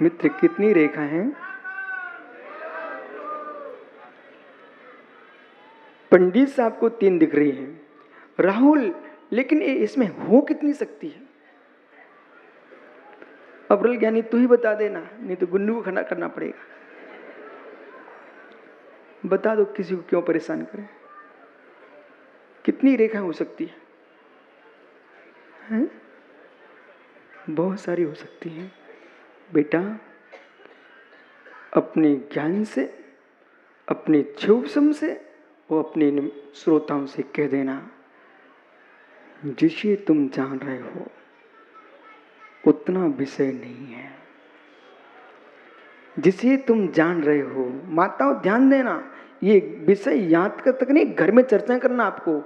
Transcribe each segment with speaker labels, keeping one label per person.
Speaker 1: मित्र कितनी रेखा हैं? पंडित साहब को 3 दिख रही हैं। राहुल, लेकिन इसमें हो कितनी शक्ति है? अब्रल ज्ञानी तू ही बता देना, नहीं तो गुन्नू को खड़ा करना पड़ेगा। बता दो, किसी को क्यों परेशान करें? कितनी रेखा हो सकती है? हैं? बहुत सारी हो सकती हैं। बेटा, अपने ज्ञान से, अपने क्षोभसम से और अपने श्रोताओं से कह देना, जिसे तुम जान रहे हो उतना विषय नहीं है। जिसे तुम जान रहे हो, माताओं ध्यान देना, ये विषय याद कर तक नहीं, घर में चर्चा करना। आपको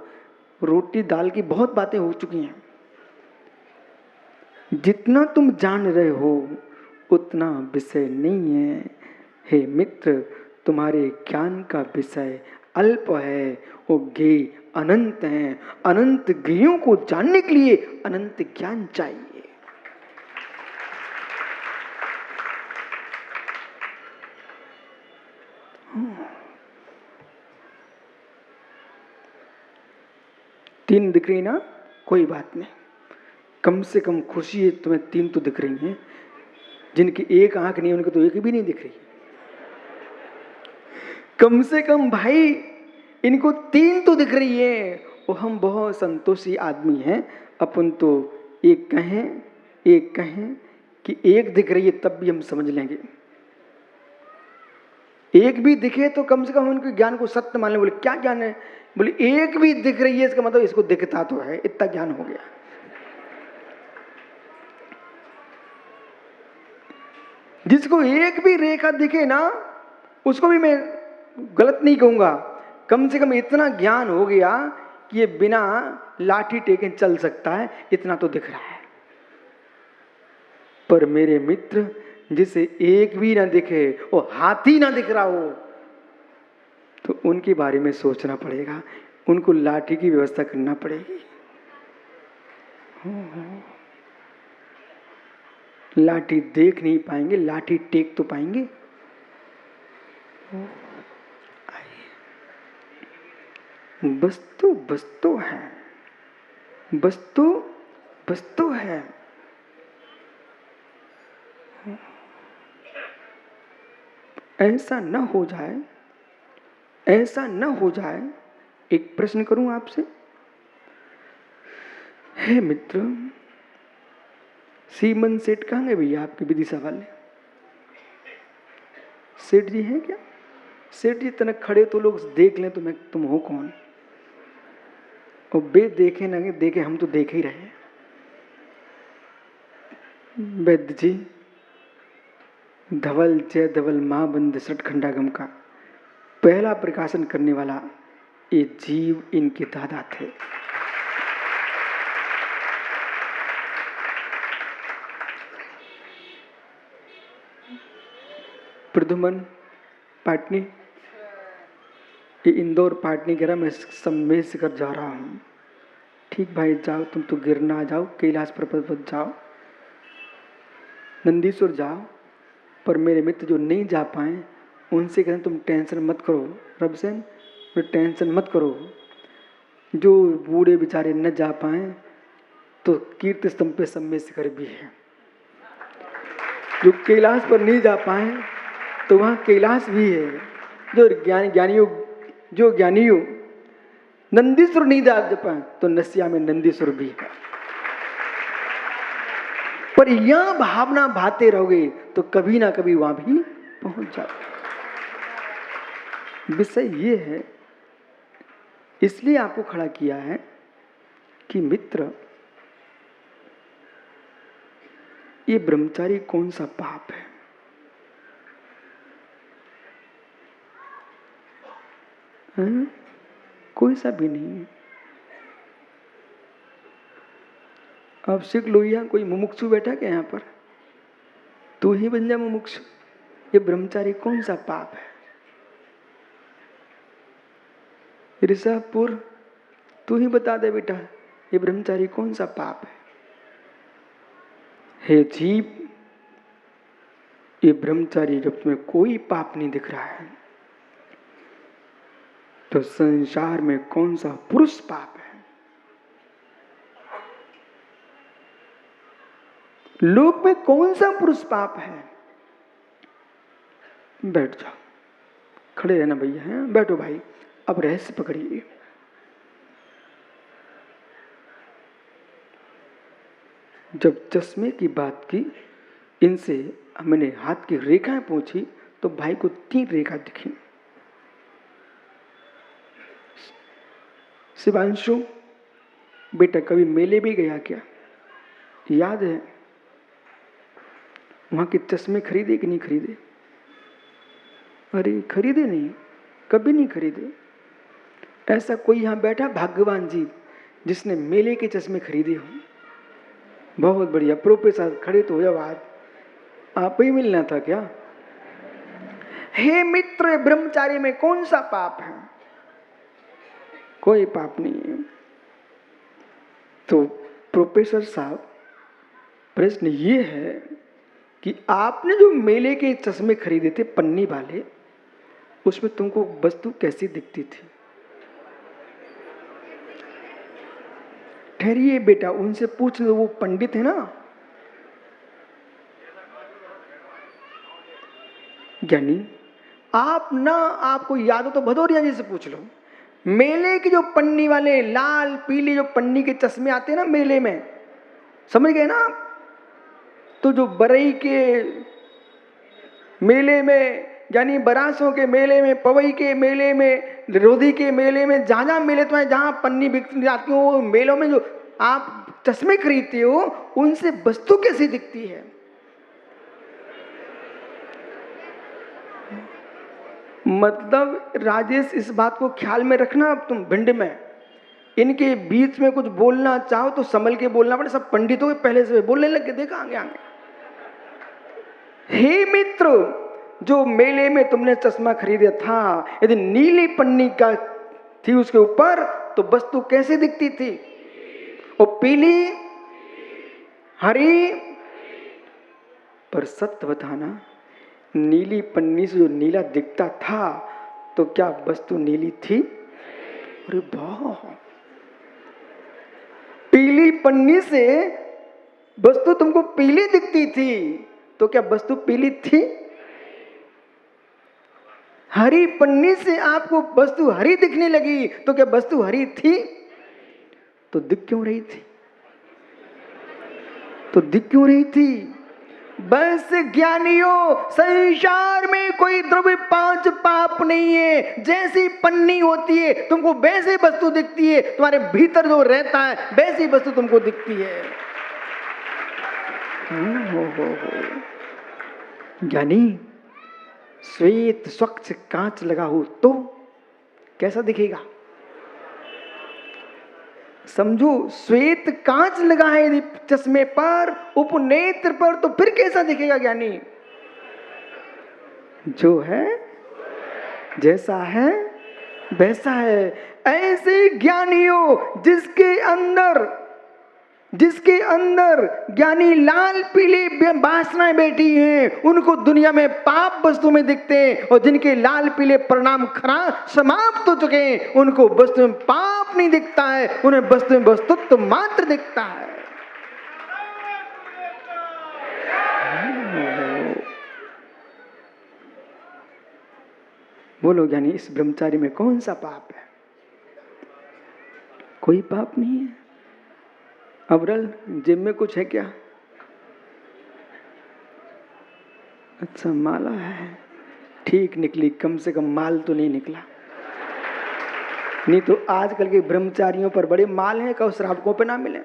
Speaker 1: रोटी दाल की बहुत बातें हो चुकी हैं। जितना तुम जान रहे हो उतना विषय नहीं है। हे मित्र, तुम्हारे ज्ञान का विषय अल्प है और ज्ञेय अनंत है। अनंत ज्ञेयों को जानने के लिए अनंत ज्ञान चाहिए। तीन दिख रही ना, कोई बात नहीं, कम से कम खुशी है तुम्हें 3 तो दिख रही हैं। जिनकी एक आंख नहीं, उनको तो एक भी नहीं दिख रही। कम से कम भाई इनको 3 तो दिख रही है और हम बहुत संतोषी आदमी हैं। अपन तो एक कहें कि एक दिख रही है तब भी हम समझ लेंगे। एक भी दिखे तो कम से कम उनके ज्ञान को सत्य मान ले। बोले क्या ज्ञान है? बोले एक भी दिख रही है, इसका मतलब इसको दिखता तो है, इतना ज्ञान हो गया। जिसको एक भी रेखा दिखे ना, उसको भी मैं गलत नहीं कहूंगा, कम से कम इतना ज्ञान हो गया कि ये बिना लाठी टेके चल सकता है, इतना तो दिख रहा है। पर मेरे मित्र, जिसे एक भी ना दिखे और हाथी ना दिख रहा हो, तो उनके बारे में सोचना पड़ेगा, उनको लाठी की व्यवस्था करना पड़ेगी। लाठी देख नहीं पाएंगे, लाठी टेक तो पाएंगे। वस्तु है, वस्तु है। ऐसा न हो जाए, एक प्रश्न करूं आपसे। हे मित्र, सीमन सेठ कहाँ गए भैया आपके विदिशा वाले? सेठ जी हैं क्या? सेठ जी तनक खड़े तो लोग देख लें तो तुम हो कौन? और बे देखे ना देखे, हम तो देख ही रहे। वैद्य जी, धवल जय धवल महाबंद सटखंडागम का पहला प्रकाशन करने वाला ये जीव इनके दादा थे। प्रदुमन पाटनी, ये इंदौर पाटनी गिरा, मैं सम्मेश कर जा रहा हूँ। ठीक भाई, जाओ, तुम तो गिरना जाओ, कैलाश पर्वत पर जाओ, नंदीश्वर जाओ। पर मेरे मित्र जो नहीं जा पाए उनसे कहते तुम टेंशन मत करो, रब से टेंशन मत करो। जो बूढ़े बेचारे न जा पाए तो कीर्ति स्तंभ पे सम्मेशकर भी है। जो कैलाश पर नहीं जा पाए तो वहाँ कैलाश भी है। जो ज्ञानियों नंदीश्वर नहीं जा पाए तो नसिया में नंदीश्वर भी है। पर यह भावना भाते रहोगे तो कभी ना कभी वहां भी पहुंच जाओ। विषय ये है, इसलिए आपको खड़ा किया है कि मित्र, ये ब्रह्मचारी कौन सा पाप है? कोई सा भी नहीं है। अब सीख लो, यहाँ कोई मुमुक्षु बैठा क्या? यहाँ पर तू ही बन जा मुमुक्षु। ये ब्रह्मचारी कौन सा पाप है? ऋषभपुर, तू ही बता दे बेटा, ये ब्रह्मचारी कौन सा पाप है? हे जीव, ये ब्रह्मचारी जब तुम्हें कोई पाप नहीं दिख रहा है तो संसार में कौन सा पुरुष पाप है? लोक में कौन सा पुरुष पाप है? बैठ जाओ, खड़े रहना भैया, हैं बैठो भाई। अब रहस्य पकड़िए। जब चश्मे की बात की, इनसे मैंने हाथ की रेखाएं पूछी तो भाई को 3 रेखा दिखी। शिवांशु बेटा कभी मेले भी गया क्या? याद है वहां के चश्मे खरीदे कि नहीं खरीदे? अरे खरीदे नहीं, कभी नहीं खरीदे। ऐसा कोई यहां बैठा भाग्यवान जी जिसने मेले के चश्मे खरीदे हो? बहुत बढ़िया, प्रोफेसर खड़े तो हो जाओ। आज आप ही मिलना था क्या? हे मित्र, ब्रह्मचारी में कौन सा पाप है? कोई पाप नहीं है। तो प्रोफेसर साहब, प्रश्न ये है कि आपने जो मेले के चश्मे खरीदे थे पन्नी वाले, उसमें तुमको वस्तु कैसी दिखती थी? ठहरिए बेटा, उनसे पूछ लो, वो पंडित है ना। ज्ञानी आप ना, आपको याद हो तो भदौरिया जी से पूछ लो। मेले की जो पन्नी वाले लाल पीली जो पन्नी के चश्मे आते हैं ना मेले में, समझ गए ना आप? तो जो बरई के मेले में, यानी बरासों के मेले में, पवई के मेले में, रोधी के मेले में, जहां जहां मेले तो है, जहां पन्नी बिक जाती हो, वो मेलों में जो आप चश्मे खरीदते हो, उनसे वस्तु कैसी दिखती है? मतलब राजेश, इस बात को ख्याल में रखना। अब तुम भिंड में इनके बीच में कुछ बोलना चाहो तो संभल के बोलना पड़े। सब पंडितों के पहले से बोलने लग गए, देखा आगे आगे। हे मित्र, जो मेले में तुमने चश्मा खरीदा था, यदि नीली पन्नी का थी उसके ऊपर, तो वस्तु कैसी दिखती थी? वो पीली, हरी। पर सत्य बताना, नीली पन्नी से जो नीला दिखता था, तो क्या वस्तु नीली थी? अरे वाह, पीली पन्नी से वस्तु तुमको पीली दिखती थी, तो क्या वस्तु पीली थी? हरी पन्नी से आपको वस्तु हरी दिखने लगी, तो क्या वस्तु हरी थी? तो दिख क्यों रही थी? तो दिख क्यों रही थी? बस ज्ञानियों, संसार में कोई द्रव्य 5 पाप नहीं है। जैसी पन्नी होती है तुमको वैसी वस्तु दिखती है, तुम्हारे भीतर जो रहता है वैसी वस्तु तुमको दिखती है। ज्ञानी, श्वेत स्वच्छ कांच लगा हो तो कैसा दिखेगा? समझो, श्वेत कांच लगा है यदि चश्मे पर, उपनेत्र पर, तो फिर कैसा दिखेगा ज्ञानी? जो है जैसा है वैसा है। ऐसे ज्ञानियों जिसके अंदर ज्ञानी लाल पीली वासनाएं बैठी हैं, उनको दुनिया में पाप वस्तु में दिखते हैं, और जिनके लाल पीले परिणाम खराब समाप्त हो चुके हैं, उनको वस्तु में पाप नहीं दिखता है, उन्हें वस्तु में वस्तुत्व मात्र दिखता है। बोलो ज्ञानी, इस ब्रह्मचारी में कौन सा पाप है? कोई पाप नहीं है। अबरल, जेब में कुछ है क्या? अच्छा, माला है, ठीक निकली, कम से कम माल तो नहीं निकला। नहीं तो आजकल के ब्रह्मचारियों पर बड़े माल हैं, कहो श्रावकों पे ना मिले।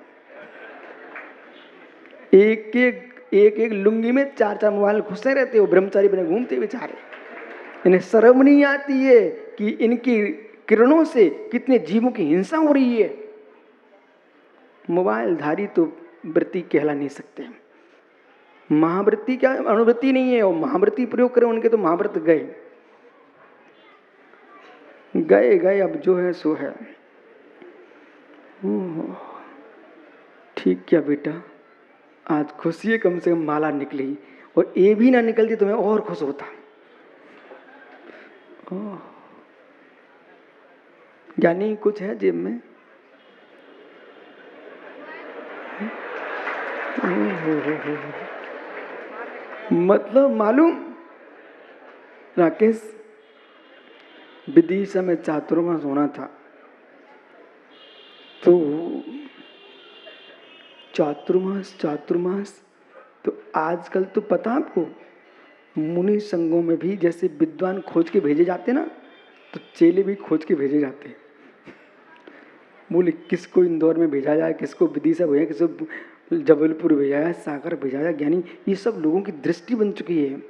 Speaker 1: एक लुंगी में 4 मोबाइल घुसे रहते हो, ब्रह्मचारी बने घूमते बेचारे। इन्हें शर्म नहीं आती है कि इनकी किरणों से कितने जीवों की हिंसा हो रही है। मोबाइलधारी तो वृत्ति कहला नहीं सकते। महावृत्ति क्या, अनुवृत्ति नहीं है, और महावृत्ति प्रयोग करें उनके तो महाव्रत गए, अब जो है सो है। ठीक क्या बेटा, आज खुशी है, कम से कम माला निकली। और ये भी ना निकलती तो मैं और खुश होता। यानी कुछ है जेब में? मतलब मालूम राकेश, विदिशा में चातुर्मास होना था, तो चातुर्मास तो आजकल तो पता आपको मुनि संघों में भी जैसे विद्वान खोज के भेजे जाते ना, तो चेले भी खोज के भेजे जाते। बोले किसको इंदौर में भेजा जाए, किसको विदिशा भेजा, किसको जबलपुर भेजा जाए, सागर भेजा जाए, यानी ये सब लोगों की दृष्टि बन चुकी है।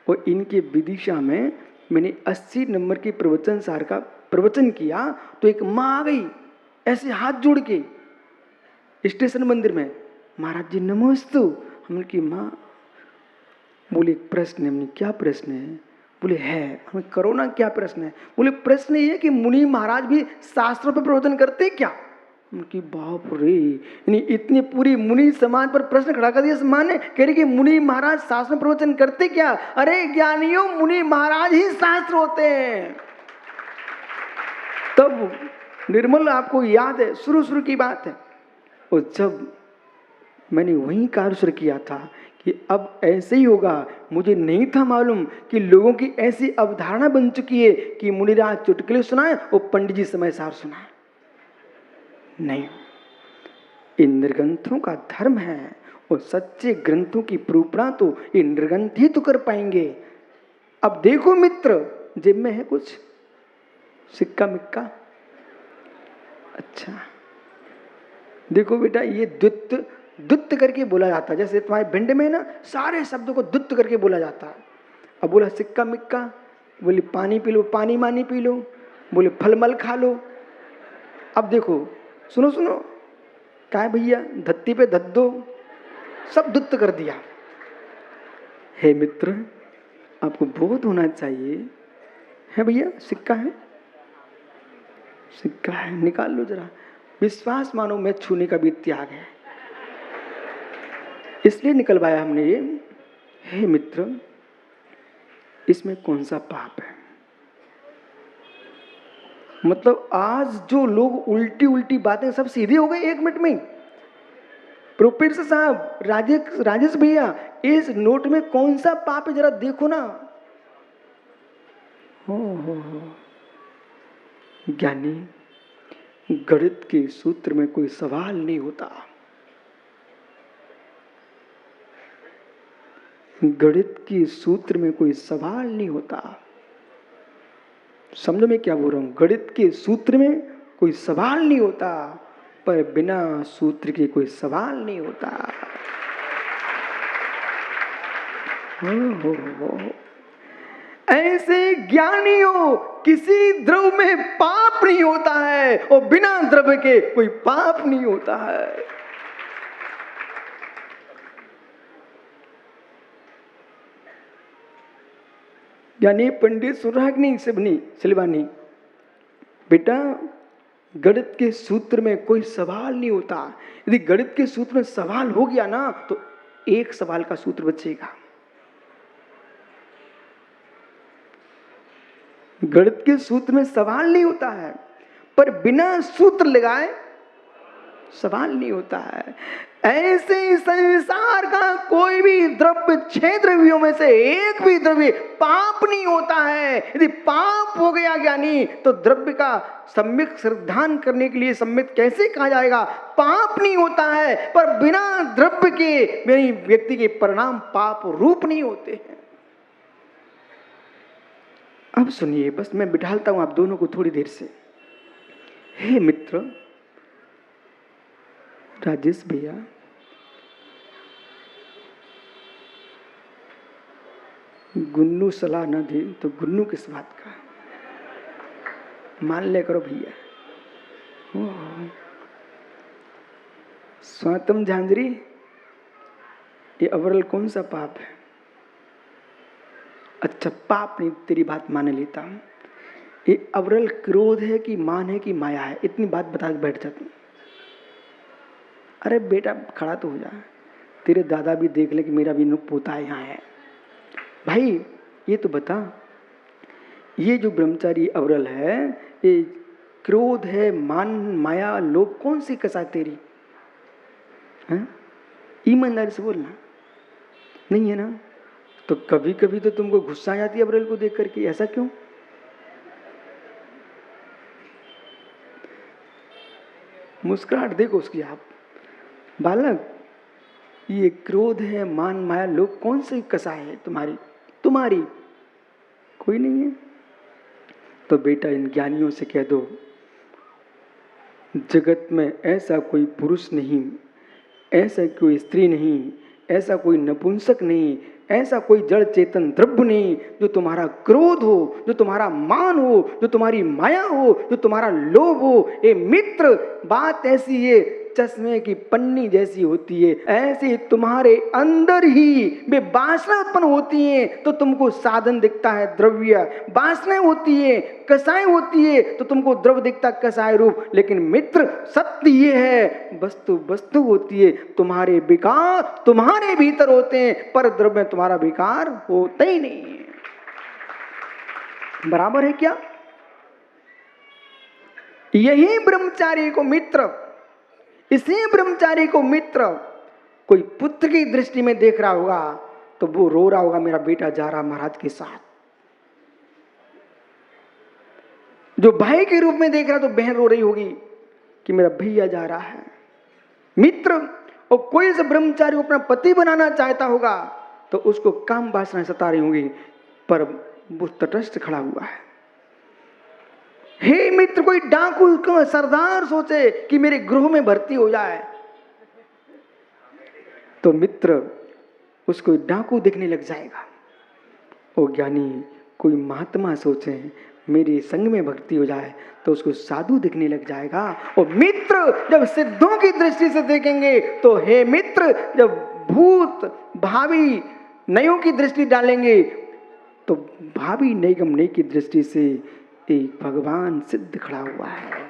Speaker 1: और इनके विदिशा में मैंने 80 नंबर की प्रवचन सार का प्रवचन किया, तो एक माँ आ गई ऐसे हाथ जोड़ के स्टेशन मंदिर में, महाराज जी नमोस्तु। हमने की माँ, बोले एक प्रश्न है। हमने क्या प्रश्न है? बोले है। हमें करो ना, क्या प्रश्न है? बोले प्रश्न ये है कि मुनि महाराज भी शास्त्रों पर प्रवचन करते क्या? उनकी बाप रे, यानी इतनी पूरी मुनि समाज पर प्रश्न खड़ा कर दिया मां ने, कह रही कि मुनि महाराज शास्त्र में प्रवचन करते क्या? अरे ज्ञानियों, मुनि महाराज ही शास्त्र होते हैं। तब निर्मल आपको याद है, शुरू की बात है, और जब मैंने वहीं कार्य शुरू किया था कि अब ऐसे ही होगा। मुझे नहीं था मालूम कि लोगों की ऐसी अवधारणा बन चुकी है कि मुनिराज चुटकुले सुनाए और पंडित जी समय सार सुनाए। नहीं, इन निर्ग्रंथों का धर्म है, और सच्चे ग्रंथों की प्रूपणा तो ये निर्ग्रंथ ही तो कर पाएंगे। अब देखो मित्र, जेब में है कुछ सिक्का मिक्का? अच्छा देखो बेटा, ये दुत्त करके बोला जाता है। जैसे तुम्हारे भिंड में ना सारे शब्दों को दुत्त करके बोला जाता है। अब बोला सिक्का मिक्का, बोले पानी पी लो, पानी मानी पी लो, बोले फल मल खा लो। अब देखो, सुनो क्या है भैया, धत्ती पे धद्दो, सब दुत्त कर दिया। हे मित्र, आपको बोध होना चाहिए। है भैया, सिक्का है, सिक्का है, निकाल लो जरा। विश्वास मानो मैं छूने का भी त्याग है, इसलिए निकलवाया हमने ये। हे मित्र, इसमें कौन सा पाप है? मतलब आज जो लोग उल्टी बातें सब सीधी हो गई 1 मिनट में। प्रोफेसर साहब, राजेश भैया, इस नोट में कौन सा पाप है जरा देखो ना। हो ज्ञानी, गणित के सूत्र में कोई सवाल नहीं होता। गणित के सूत्र में कोई सवाल नहीं होता। समझो मैं क्या बोल रहा हूं? गणित के सूत्र में कोई सवाल नहीं होता, पर बिना सूत्र के कोई सवाल नहीं होता। हो। ऐसे ज्ञानियों, किसी द्रव्य में पाप नहीं होता है, और बिना द्रव्य के कोई पाप नहीं होता है। यानी पंडित सुराग नहीं, सिलवानी, बेटा गणित के सूत्र में कोई सवाल नहीं होता। यदि गणित के सूत्र में सवाल हो गया ना, तो एक सवाल का सूत्र बचेगा। गणित के सूत्र में सवाल नहीं होता है, पर बिना सूत्र लगाए सवाल नहीं होता है। ऐसे संसार का कोई भी द्रव्य 6 द्रव्यों में से एक भी द्रव्य पाप नहीं होता है। यदि पाप हो गया ज्ञानी, तो द्रव्य का सम्यक श्रद्धान करने के लिए सम्यक कैसे कहा जाएगा? पाप नहीं होता है, पर बिना द्रव्य के मेरी व्यक्ति के परिणाम पाप रूप नहीं होते हैं। अब सुनिए, बस मैं बिठालता हूं आप दोनों को थोड़ी देर से। हे मित्र, राजेश भैया, गुन्नू सलाह न दे तो गुन्नू किस बात का? मान ले करो भैया। स्वातम झांझरी, ये अवरल कौन सा पाप है? अच्छा, पाप नहीं, तेरी बात मान लेता हूं। ये अवरल क्रोध है कि मान है कि माया है? इतनी बात बता के बैठ जाती। अरे बेटा खड़ा तो हो जा। तेरे दादा भी देख ले कि मेरा भी नुक पोता यहाँ है। भाई ये तो बता, ये जो ब्रह्मचारी अवरल है, ये क्रोध है, मान माया लोभ कौन सी कसा तेरी? ईमानदारी से बोलना, नहीं है ना? तो कभी कभी तो तुमको गुस्सा आ जाती है अवरल को देख करके, ऐसा क्यों? मुस्कुराहट देखो उसकी आप। बालक, ये क्रोध है, मान माया लोभ कौन सी कसा है तुम्हारी? तुम्हारी कोई नहीं है। तो बेटा इन ज्ञानियों से कह दो, जगत में ऐसा कोई पुरुष नहीं, ऐसा कोई स्त्री नहीं, ऐसा कोई नपुंसक नहीं, ऐसा कोई जड़ चेतन द्रव्य नहीं जो तुम्हारा क्रोध हो, जो तुम्हारा मान हो, जो तुम्हारी माया हो, जो तुम्हारा लोभ हो। ए मित्र, बात ऐसी है, चश्मे की पन्नी जैसी होती है, ऐसे तुम्हारे अंदर ही वे वासना उत्पन्न होती हैं तो तुमको साधन दिखता है द्रव्य, वासनाएं होती है, कसाय होती है तो तुमको द्रव्य दिखता कसाय रूप। लेकिन मित्र सत्य ये है, वस्तु वस्तु होती है, तुम्हारे विकार तुम्हारे भीतर होते हैं, पर द्रव्य में तुम्हारा विकार होता ही नहीं है। बराबर है क्या? यही ब्रह्मचारी को मित्र, इसी ब्रह्मचारी को मित्र कोई पुत्र की दृष्टि में देख रहा होगा तो वो रो रहा होगा, मेरा बेटा जा रहा महाराज के साथ। जो भाई के रूप में देख रहा तो बहन रो रही होगी कि मेरा भैया जा रहा है। मित्र, और कोई से ब्रह्मचारी को अपना पति बनाना चाहता होगा तो उसको काम वासना सता रही होगी, पर वो तटस्थ खड़ा हुआ है। हे मित्र, कोई डाकू क्यों सरदार सोचे कि मेरे गृह में भर्ती हो जाए, तो मित्र उसको डाकू दिखने लग जाएगा। ओ ज्ञानी, कोई महात्मा सोचे मेरे संग में भक्ति हो जाए तो उसको साधु दिखने लग जाएगा। और मित्र जब सिद्धों की दृष्टि से देखेंगे तो हे मित्र, जब भूत भावी नयों की दृष्टि डालेंगे तो भावी नैगम नई की दृष्टि से एक भगवान सिद्ध खड़ा हुआ है।